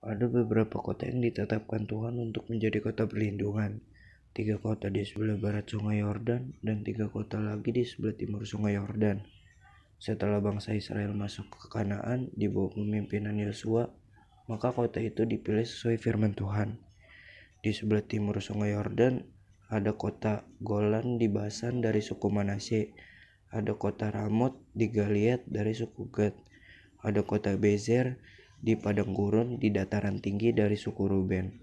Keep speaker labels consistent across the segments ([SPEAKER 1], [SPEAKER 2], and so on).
[SPEAKER 1] Ada beberapa kota yang ditetapkan Tuhan untuk menjadi kota perlindungan. 3 kota di sebelah barat Sungai Yordan dan 3 kota lagi di sebelah timur Sungai Yordan. Setelah bangsa Israel masuk ke Kanaan di bawah pemimpinan Yosua, maka kota itu dipilih sesuai firman Tuhan. Di sebelah timur Sungai Yordan ada kota Golan di Basan dari suku Manasye, ada kota Ramot di Gilead dari suku Gad, ada kota Bezer di padang gurun di dataran tinggi dari suku Ruben.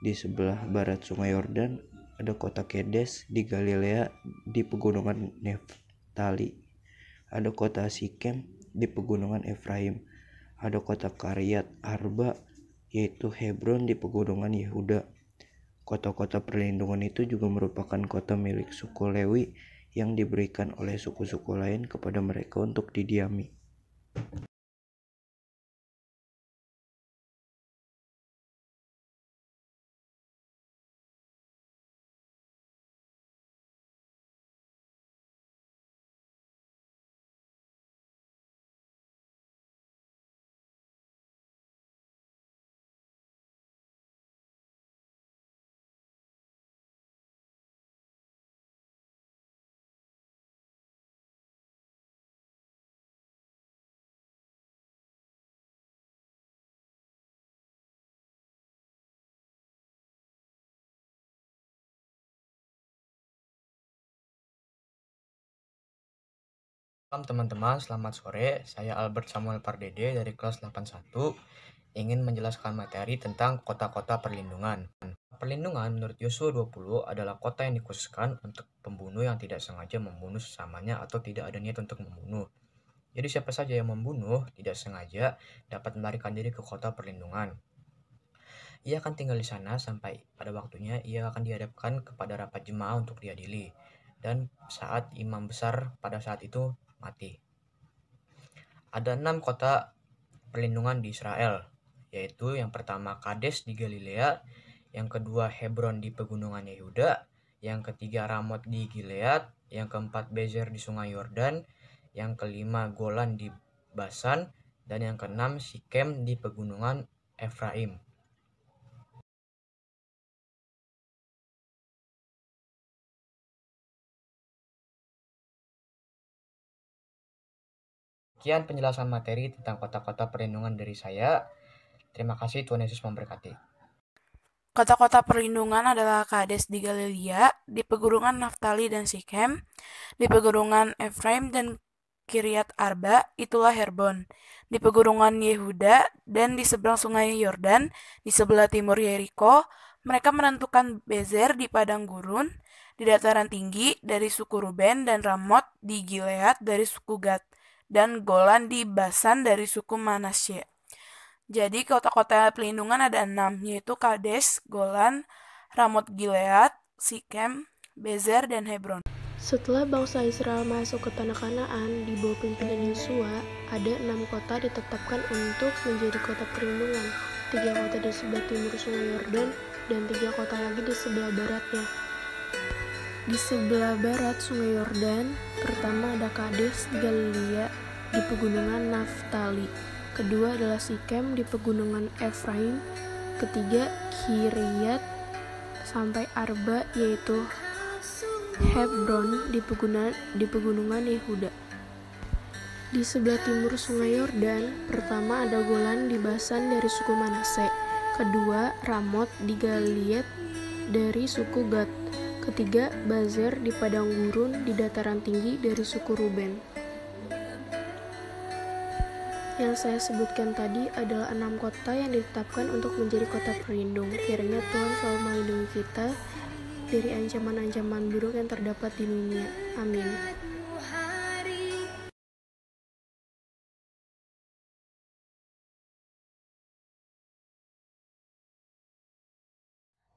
[SPEAKER 1] Di sebelah barat Sungai Yordan ada kota Kedes di Galilea di pegunungan Neftali, ada kota Sikem di pegunungan Efraim, ada kota Karyat Arba yaitu Hebron di pegunungan Yehuda. Kota-kota perlindungan itu juga merupakan kota milik suku Lewi yang diberikan oleh suku-suku lain kepada mereka untuk didiami.
[SPEAKER 2] Salam teman-teman, selamat sore. Saya Albert Samuel Pardede dari kelas 81 ingin menjelaskan materi tentang kota-kota perlindungan. Perlindungan menurut Yosua 20 adalah kota yang dikhususkan untuk pembunuh yang tidak sengaja membunuh sesamanya atau tidak ada niat untuk membunuh. Jadi siapa saja yang membunuh tidak sengaja dapat melarikan diri ke kota perlindungan. Ia akan tinggal di sana sampai pada waktunya ia akan dihadapkan kepada rapat jemaah untuk diadili. Dan saat imam besar pada saat itu mati. Ada 6 kota perlindungan di Israel, yaitu yang pertama Kades di Galilea, yang kedua Hebron di pegunungan Yehuda, yang ketiga Ramot di Gilead, yang keempat Bezer di Sungai Yordan, yang kelima Golan di Basan, dan yang keenam Sikem di pegunungan Efraim. Sekian penjelasan materi tentang kota-kota perlindungan dari saya. Terima kasih, Tuhan Yesus memberkati.
[SPEAKER 3] Kota-kota perlindungan adalah Kades di Galilea, di pegunungan Naftali dan Sikem, di pegunungan Efraim dan Kiryat Arba, itulah Herbon, di pegunungan Yehuda dan di seberang sungai Yordan, di sebelah timur Yeriko. Mereka menentukan Bezer di padang gurun, di dataran tinggi dari suku Ruben, dan Ramot di Gilead dari suku Gad, dan Golan di Basan dari suku Manasye. Jadi kota-kota pelindungan ada 6, yaitu Kades, Golan, Ramot Gilead, Sikem, Bezer, dan Hebron.
[SPEAKER 4] Setelah bangsa Israel masuk ke tanah Kanaan di bawah pimpinan Yosua, ada 6 kota ditetapkan untuk menjadi kota perlindungan. 3 kota di sebelah timur Sungai Yordan dan 3 kota lagi di sebelah baratnya. Di sebelah barat Sungai Yordan, pertama ada Kades di Galilea di pegunungan Naftali. Kedua adalah Sikem di pegunungan Efraim. Ketiga Kiryat sampai Arba yaitu Hebron di pegunungan Yehuda. Di sebelah timur Sungai Yordan, pertama ada Golan di Basan dari suku Manase. Kedua Ramot di Gilead dari suku Gad. Ketiga Bezer di padang gurun di dataran tinggi dari suku Ruben. Yang saya sebutkan tadi adalah 6 kota yang ditetapkan untuk menjadi kota pelindung. Kiranya Tuhan selalu melindungi kita dari ancaman-ancaman buruk yang terdapat di dunia. Amin.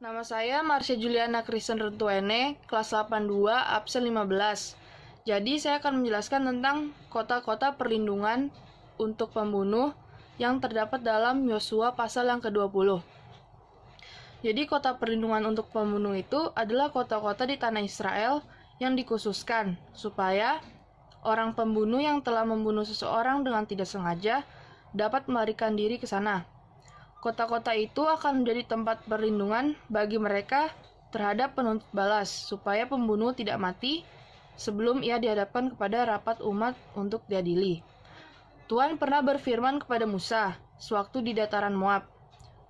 [SPEAKER 5] Nama saya Marsha Juliana Kristen Rentuene, kelas 82, absen 15. Jadi saya akan menjelaskan tentang kota-kota perlindungan untuk pembunuh yang terdapat dalam Yosua pasal yang ke-20. Jadi kota perlindungan untuk pembunuh itu adalah kota-kota di tanah Israel yang dikhususkan supaya orang pembunuh yang telah membunuh seseorang dengan tidak sengaja dapat melarikan diri ke sana. Kota-kota itu akan menjadi tempat perlindungan bagi mereka terhadap penuntut balas, supaya pembunuh tidak mati sebelum ia dihadapkan kepada rapat umat untuk diadili. Tuhan pernah berfirman kepada Musa sewaktu di dataran Moab,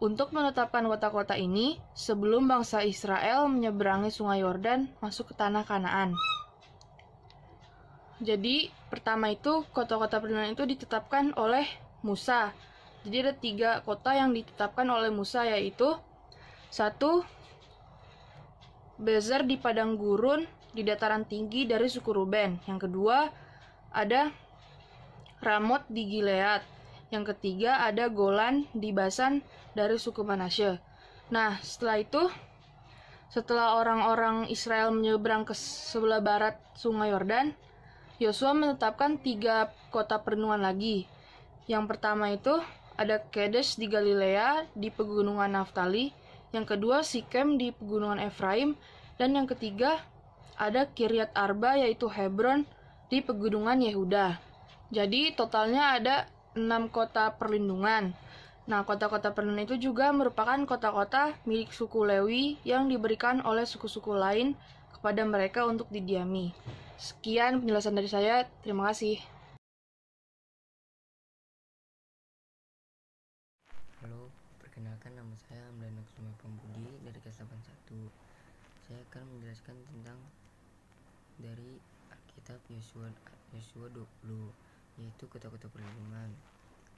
[SPEAKER 5] untuk menetapkan kota-kota ini sebelum bangsa Israel menyeberangi sungai Yordan masuk ke tanah Kanaan. Jadi, pertama itu kota-kota perlindungan itu ditetapkan oleh Musa. Jadi ada 3 kota yang ditetapkan oleh Musa, yaitu 1. Bezer di padang gurun di dataran tinggi dari suku Ruben. Yang kedua, ada Ramot di Gilead. Yang ketiga, ada Golan di Basan dari suku Manasye. Nah, setelah orang-orang Israel menyeberang ke sebelah barat sungai Yordan, Yosua menetapkan 3 kota perlindungan lagi. Yang pertama itu ada Kedes di Galilea di pegunungan Naftali. Yang kedua, Sikem di pegunungan Efraim. Dan yang ketiga, ada Kiryat Arba yaitu Hebron di pegunungan Yehuda. Jadi totalnya ada 6 kota perlindungan. Nah, kota-kota perlindungan itu juga merupakan kota-kota milik suku Lewi yang diberikan oleh suku-suku lain kepada mereka untuk didiami. Sekian penjelasan dari saya. Terima kasih.
[SPEAKER 6] Halo, perkenalkan nama saya Hamdan Aksuma Pambudi dari kelas 81. Saya akan menjelaskan tentang dari Alkitab Yosua 20, yaitu kota-kota perlindungan.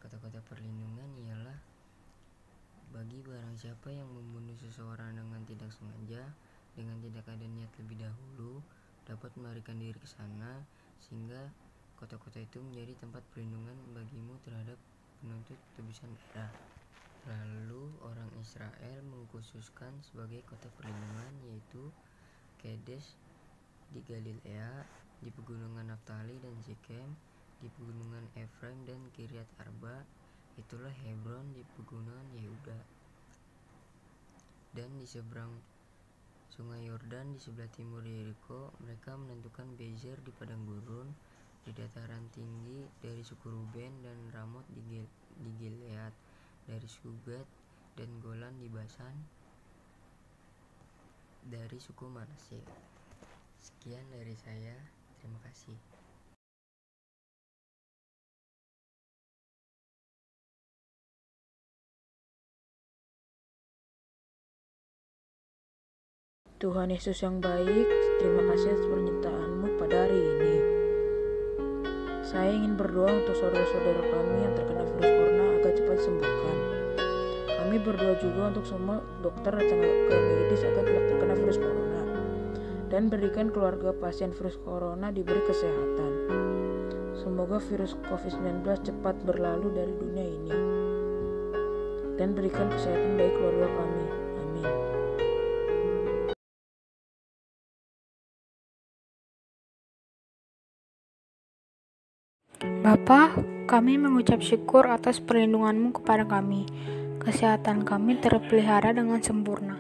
[SPEAKER 6] Kota-kota perlindungan ialah bagi barang siapa yang membunuh seseorang dengan tidak sengaja, dengan tidak ada niat lebih dahulu, dapat melarikan diri ke sana, sehingga kota-kota itu menjadi tempat perlindungan bagimu terhadap penuntut tebusan darah. Lalu orang Israel mengkhususkan sebagai kota perlindungan yaitu Kedes di Galilea, di pegunungan Naftali dan Sikem, di pegunungan Efraim dan Kiryat Arba, itulah Hebron di pegunungan Yehuda. Dan di seberang sungai Yordan di sebelah timur Yeriko, mereka menentukan Bezer di padang gurun di dataran tinggi dari suku Ruben, dan Ramot di Gilead dari suku Gad, dan Golan di Basan dari suku Manasye. Sekian dari saya, terima kasih.
[SPEAKER 7] Tuhan Yesus yang baik, terima kasih atas pernyataanmu pada hari ini. Saya ingin berdoa untuk saudara-saudara kami yang terkena virus corona agar cepat disembuhkan. Kami berdoa juga untuk semua dokter dan tenaga medis agar tidak terkena virus corona, dan berikan keluarga pasien virus corona diberi kesehatan. Semoga virus COVID-19 cepat berlalu dari dunia ini, dan berikan kesehatan bagi keluarga kami. Amin.
[SPEAKER 8] Bapa, kami mengucap syukur atas perlindungan-Mu kepada kami. Kesehatan kami terpelihara dengan sempurna.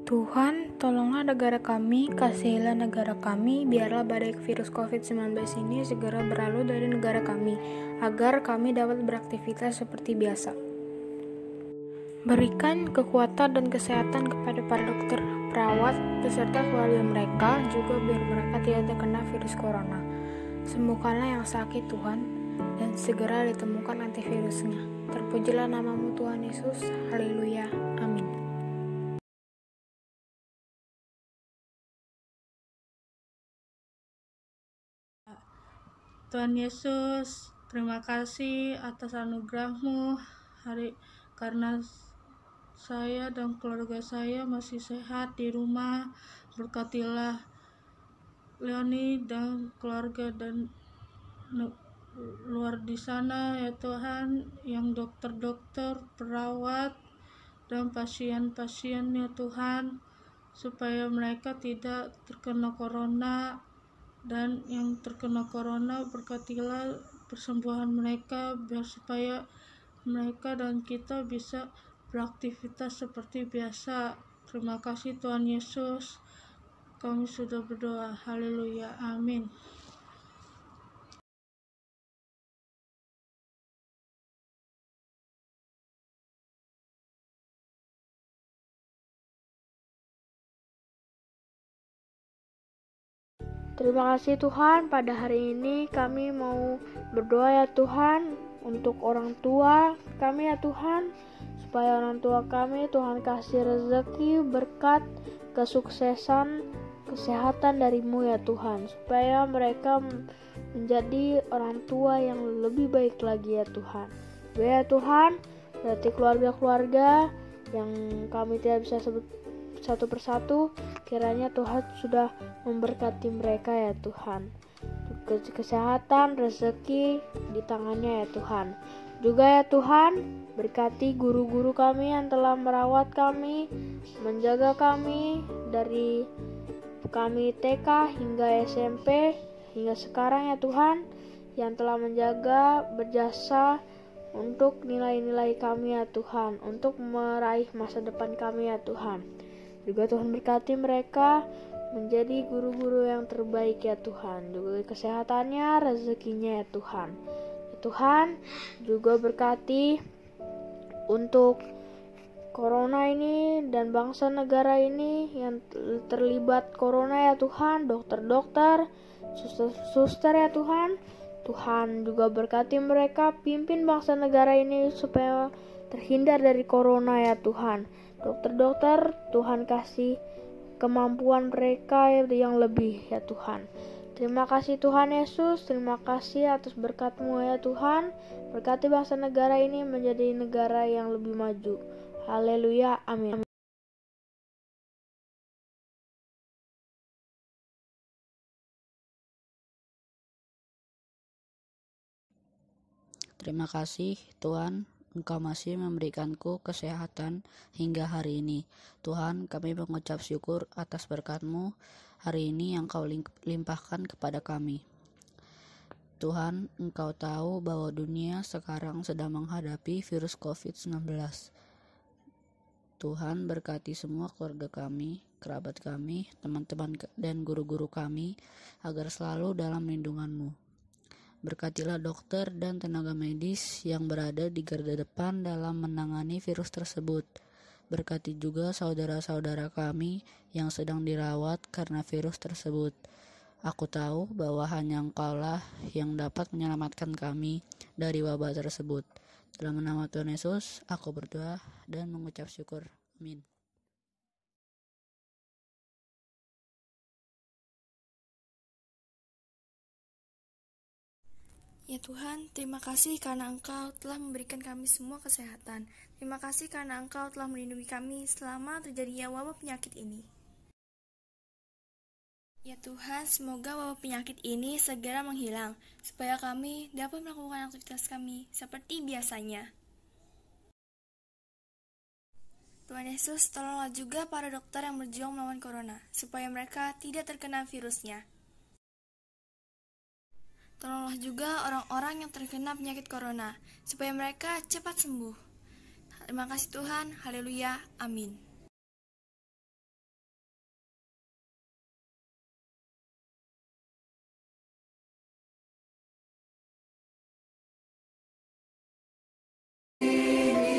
[SPEAKER 8] Tuhan, tolonglah negara kami, kasihilah negara kami, biarlah badai virus COVID-19 ini segera berlalu dari negara kami, agar kami dapat beraktivitas seperti biasa. Berikan kekuatan dan kesehatan kepada para dokter, perawat, beserta keluarga mereka, juga biar mereka tidak terkena virus corona. Sembuhkanlah yang sakit Tuhan, dan segera ditemukan antivirusnya. Terpujilah nama-Mu Tuhan Yesus. Haleluya. Amin.
[SPEAKER 9] Tuhan Yesus, terima kasih atas anugerah-Mu karena saya dan keluarga saya masih sehat di rumah. Berkatilah Leoni dan keluarga dan luar di sana ya Tuhan, yang dokter-dokter, perawat, dan pasien-pasien ya Tuhan, supaya mereka tidak terkena corona, dan yang terkena corona berkatilah persembuhan mereka, biar supaya mereka dan kita bisa beraktivitas seperti biasa. Terima kasih Tuhan Yesus, kami sudah berdoa. Haleluya. Amin.
[SPEAKER 4] Terima kasih Tuhan, pada hari ini kami mau berdoa ya Tuhan untuk orang tua kami ya Tuhan, supaya orang tua kami Tuhan kasih rezeki, berkat, kesuksesan, kesehatan darimu ya Tuhan, supaya mereka menjadi orang tua yang lebih baik lagi ya Tuhan. Ya Tuhan, berarti keluarga-keluarga yang kami tidak bisa sebut satu persatu, kiranya Tuhan sudah memberkati mereka ya Tuhan. Kesehatan, rezeki di tangannya ya Tuhan. Juga ya Tuhan, berkati guru-guru kami yang telah merawat kami, menjaga kami dari kami TK hingga SMP hingga sekarang ya Tuhan, yang telah menjaga, berjasa untuk nilai-nilai kami ya Tuhan, untuk meraih masa depan kami ya Tuhan. Juga Tuhan berkati mereka menjadi guru-guru yang terbaik ya Tuhan. Juga kesehatannya, rezekinya ya Tuhan. Ya Tuhan, juga berkati untuk corona ini dan bangsa negara ini yang terlibat corona ya Tuhan. Dokter-dokter, suster-suster ya Tuhan. Tuhan juga berkati mereka, pimpin bangsa negara ini supaya terhindar dari corona ya Tuhan. Dokter-dokter, Tuhan kasih kemampuan mereka yang lebih ya Tuhan. Terima kasih Tuhan Yesus, terima kasih atas berkat-Mu ya Tuhan. Berkati bangsa negara ini menjadi negara yang lebih maju. Haleluya, amin.
[SPEAKER 10] Terima kasih Tuhan, Engkau masih memberikanku kesehatan hingga hari ini. Tuhan, kami mengucap syukur atas berkat-Mu hari ini yang Kau limpahkan kepada kami. Tuhan, Engkau tahu bahwa dunia sekarang sedang menghadapi virus COVID-19. Tuhan, berkati semua keluarga kami, kerabat kami, teman-teman dan guru-guru kami agar selalu dalam lindungan-Mu. Berkatilah dokter dan tenaga medis yang berada di garda depan dalam menangani virus tersebut. Berkati juga saudara-saudara kami yang sedang dirawat karena virus tersebut. Aku tahu bahwa hanya Engkaulah yang dapat menyelamatkan kami dari wabah tersebut. Dalam nama Tuhan Yesus, aku berdoa dan mengucap syukur. Amin.
[SPEAKER 11] Ya Tuhan, terima kasih karena Engkau telah memberikan kami semua kesehatan. Terima kasih karena Engkau telah melindungi kami selama terjadinya wabah penyakit ini. Ya Tuhan, semoga wabah penyakit ini segera menghilang, supaya kami dapat melakukan aktivitas kami seperti biasanya. Tuhan Yesus, tolonglah juga para dokter yang berjuang melawan corona, supaya mereka tidak terkena virusnya. Tolonglah juga orang-orang yang terkena penyakit corona, supaya mereka cepat sembuh. Terima kasih Tuhan, haleluya, amin.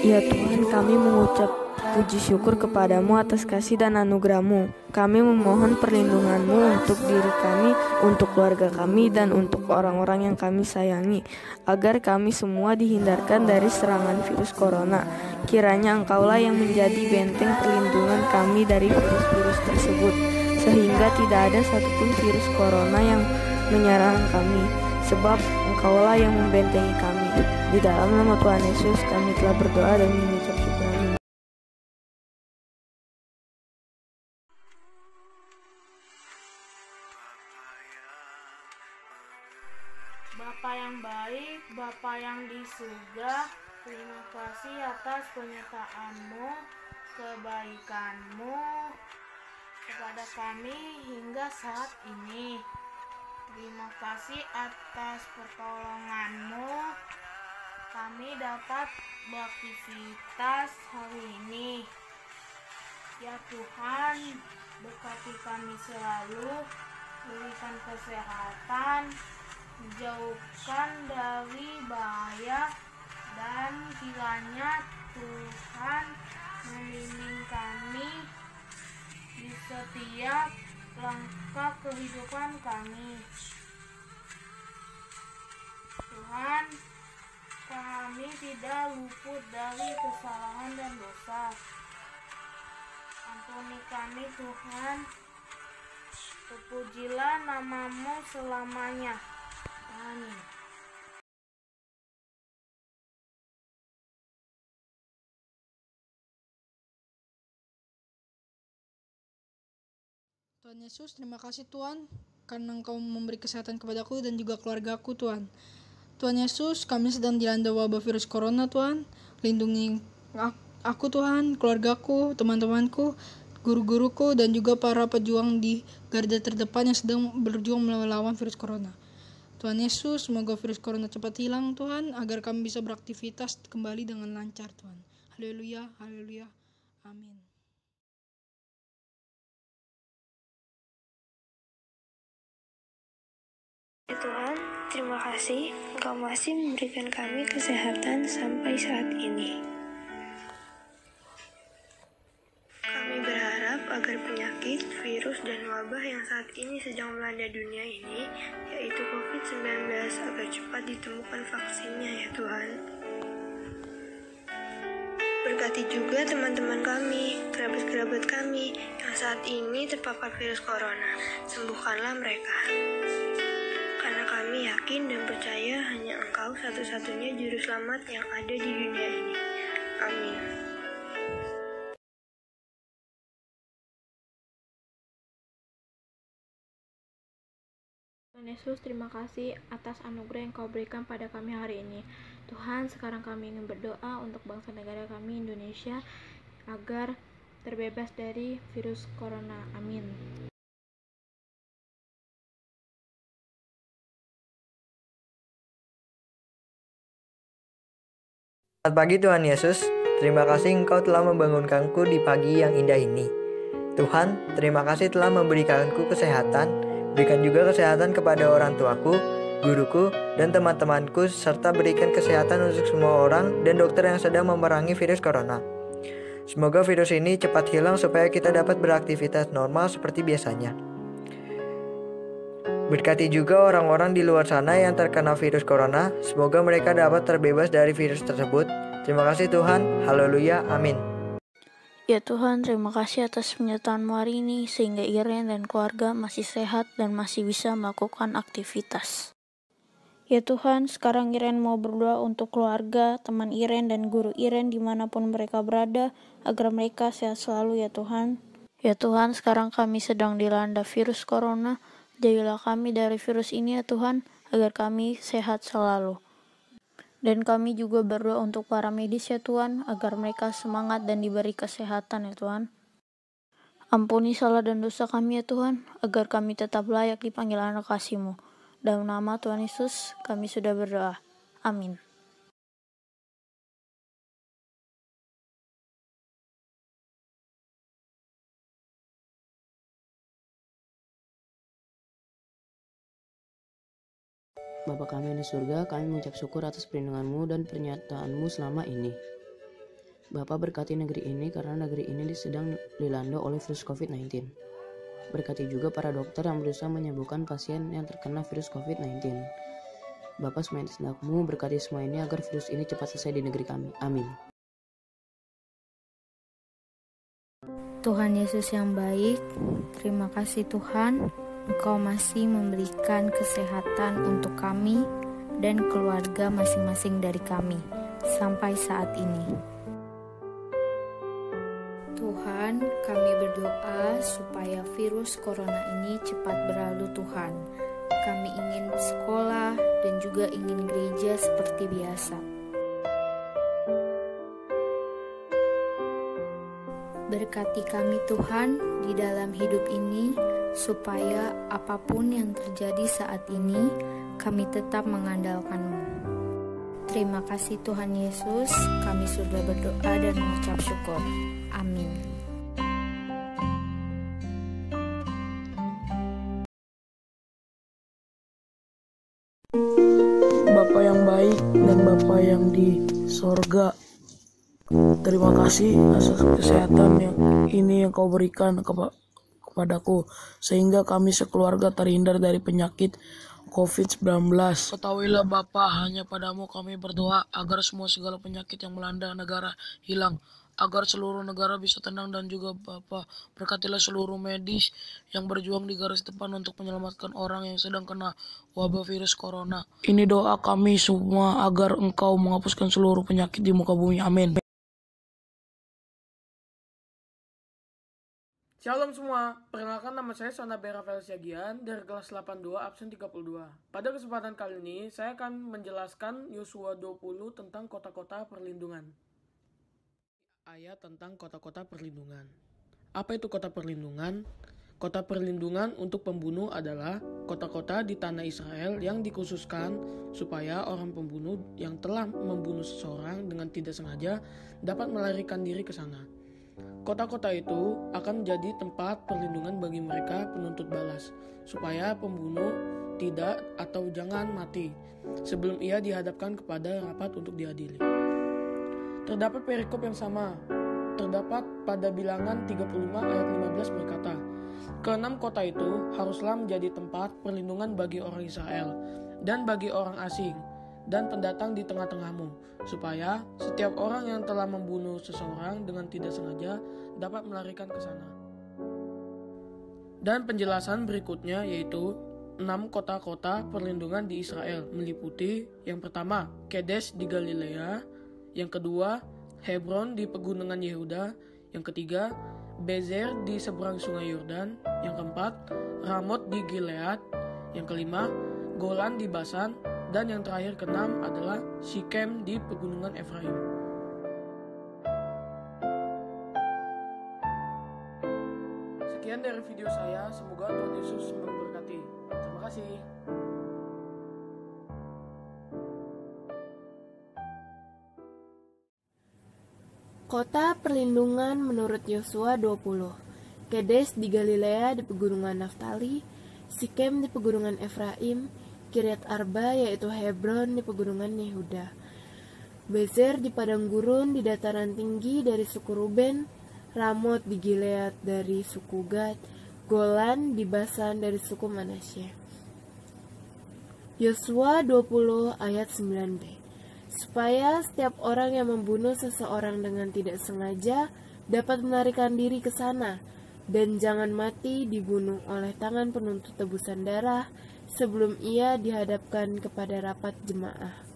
[SPEAKER 12] Ya Tuhan, kami mengucap puji syukur kepadamu atas kasih dan anugerah-Mu. Kami memohon perlindungan-Mu untuk diri kami, untuk keluarga kami, dan untuk orang-orang yang kami sayangi, agar kami semua dihindarkan dari serangan virus corona. Kiranya Engkaulah yang menjadi benteng perlindungan kami dari virus-virus tersebut, sehingga tidak ada satupun virus corona yang menyerang kami, sebab Engkaulah yang membentengi kami. Di dalam nama Tuhan Yesus kami telah berdoa dan mengucap syukur. Amin.
[SPEAKER 9] Bapa yang baik, Bapa yang di surga, terima kasih atas penyertaan-Mu, kebaikan-Mu kepada kami hingga saat ini. Terima kasih atas pertolongan-Mu, kami dapat beraktivitas hari ini. Ya Tuhan, berkati kami selalu, berikan kesehatan, jauhkan dari bahaya, dan kiranya Tuhan membimbing kami di setiap
[SPEAKER 3] langkah kehidupan kami. Tuhan, kami tidak luput dari kesalahan dan dosa. Ampuni kami Tuhan, terpujilah nama-Mu selamanya. Amin.
[SPEAKER 13] Tuhan Yesus, terima kasih Tuhan, karena Engkau memberi kesehatan kepadaku dan juga keluargaku Tuhan. Tuhan Yesus, kami sedang dilanda wabah virus corona Tuhan. Lindungi aku Tuhan, keluargaku, teman-temanku, guru-guruku, dan juga para pejuang di garda terdepan yang sedang berjuang melawan virus corona. Tuhan Yesus, semoga virus corona cepat hilang Tuhan, agar kami bisa beraktivitas kembali dengan lancar Tuhan. Haleluya, haleluya, amin.
[SPEAKER 4] Ya Tuhan, terima kasih Engkau masih memberikan kami kesehatan sampai saat ini. Kami berharap agar penyakit, virus, dan wabah yang saat ini sedang melanda dunia ini, yaitu COVID-19, agar cepat ditemukan vaksinnya ya Tuhan. Berkati juga teman-teman kami, kerabat-kerabat kami yang saat ini terpapar virus corona. Sembuhkanlah mereka. Karena kami yakin dan percaya hanya Engkau satu-satunya juru selamat yang ada di dunia ini. Amin.
[SPEAKER 14] Tuhan Yesus, terima kasih atas anugerah yang Kau berikan pada kami hari ini. Tuhan, sekarang kami ingin berdoa untuk bangsa negara kami Indonesia agar terbebas dari virus corona. Amin.
[SPEAKER 2] Selamat pagi Tuhan Yesus, terima kasih Engkau telah membangunkanku di pagi yang indah ini. Tuhan, terima kasih telah memberikanku kesehatan, berikan juga kesehatan kepada orang tuaku, guruku, dan teman-temanku, serta berikan kesehatan untuk semua orang dan dokter yang sedang memerangi virus corona. Semoga virus ini cepat hilang supaya kita dapat beraktivitas normal seperti biasanya. Berkati juga orang-orang di luar sana yang terkena virus corona, semoga mereka dapat terbebas dari virus tersebut. Terima kasih Tuhan, haleluya, amin.
[SPEAKER 8] Ya Tuhan, terima kasih atas penyertaan-Mu hari ini, sehingga Iren dan keluarga masih sehat dan masih bisa melakukan aktivitas. Ya Tuhan, sekarang Iren mau berdoa untuk keluarga, teman Iren, dan guru Iren dimanapun mereka berada, agar mereka sehat selalu ya Tuhan. Ya Tuhan, sekarang kami sedang dilanda virus corona. Jadilah kami dari virus ini ya Tuhan, agar kami sehat selalu. Dan kami juga berdoa untuk para medis ya Tuhan, agar mereka semangat dan diberi kesehatan ya Tuhan. Ampuni salah dan dosa kami ya Tuhan, agar kami tetap layak dipanggil anak kasih-Mu. Dalam nama Tuhan Yesus, kami sudah berdoa. Amin.
[SPEAKER 10] Bapa kami yang di surga, kami mengucap syukur atas perlindungan-Mu dan pernyataan-Mu selama ini. Bapa, berkati negeri ini karena negeri ini sedang dilanda oleh virus COVID-19. Berkati juga para dokter yang berusaha menyembuhkan pasien yang terkena virus COVID-19. Bapa, semua tindak-Mu berkati semua ini agar virus ini cepat selesai di negeri kami. Amin.
[SPEAKER 8] Tuhan Yesus yang baik, terima kasih Tuhan, Engkau masih memberikan kesehatan untuk kami dan keluarga masing-masing dari kami sampai saat ini. Tuhan, kami berdoa supaya virus corona ini cepat berlalu Tuhan. Kami ingin sekolah dan juga ingin gereja seperti biasa. Berkati kami Tuhan di dalam hidup ini, supaya apapun yang terjadi saat ini, kami tetap mengandalkan-Mu. Terima kasih Tuhan Yesus, kami sudah berdoa dan mengucap syukur. Amin.
[SPEAKER 7] Bapa yang baik dan Bapa yang di sorga, terima kasih atas kesehatan yang Kau berikan
[SPEAKER 15] kepadaku, sehingga kami sekeluarga terhindar dari penyakit COVID-19. Ketahuilah Bapa, hanya padamu kami berdoa agar semua segala penyakit yang melanda negara hilang, agar seluruh negara bisa tenang, dan juga Bapa berkatilah seluruh medis yang berjuang di garis depan untuk menyelamatkan orang yang sedang kena wabah virus corona. Ini doa kami semua agar Engkau menghapuskan seluruh penyakit di muka bumi. Amin.
[SPEAKER 16] Shalom semua, perkenalkan nama saya Sona Bera Felsiagian dari kelas 82 absen 32. Pada kesempatan kali ini, saya akan menjelaskan Yosua 20 tentang kota-kota perlindungan. Ayat tentang kota-kota perlindungan. Apa itu kota perlindungan? Kota perlindungan untuk pembunuh adalah kota-kota di tanah Israel yang dikhususkan supaya orang pembunuh yang telah membunuh seseorang dengan tidak sengaja dapat melarikan diri ke sana. Kota-kota itu akan menjadi tempat perlindungan bagi mereka penuntut balas, supaya pembunuh tidak atau jangan mati sebelum ia dihadapkan kepada rapat untuk diadili. Terdapat perikop yang sama, terdapat pada Bilangan 35 ayat 15 berkata, "Keenam kota itu haruslah menjadi tempat perlindungan bagi orang Israel dan bagi orang asing dan pendatang di tengah-tengahmu, supaya setiap orang yang telah membunuh seseorang dengan tidak sengaja dapat melarikan ke sana." Dan penjelasan berikutnya yaitu 6 kota-kota perlindungan di Israel meliputi yang pertama, Kedes di Galilea, yang kedua, Hebron di pegunungan Yehuda, yang ketiga, Bezer di seberang sungai Yordan, yang keempat, Ramot di Gilead, yang kelima, Golan di Basan, dan yang terakhir keenam adalah Sikem di pegunungan Efraim. Sekian dari video saya, semoga Tuhan Yesus memberkati. Terima kasih.
[SPEAKER 4] Kota perlindungan menurut Yosua 20. Kedes di Galilea di pegunungan Naftali, Sikem di pegunungan Efraim, Kiryat Arba yaitu Hebron di pegunungan Yehuda, Bezer di padang gurun di dataran tinggi dari suku Ruben, Ramot di Gilead dari suku Gad, Golan di Basan dari suku Manasye. Yosua 20 ayat 9b. Supaya setiap orang yang membunuh seseorang dengan tidak sengaja dapat melarikan diri ke sana, dan jangan mati dibunuh oleh tangan penuntut tebusan darah sebelum ia dihadapkan kepada rapat jemaah.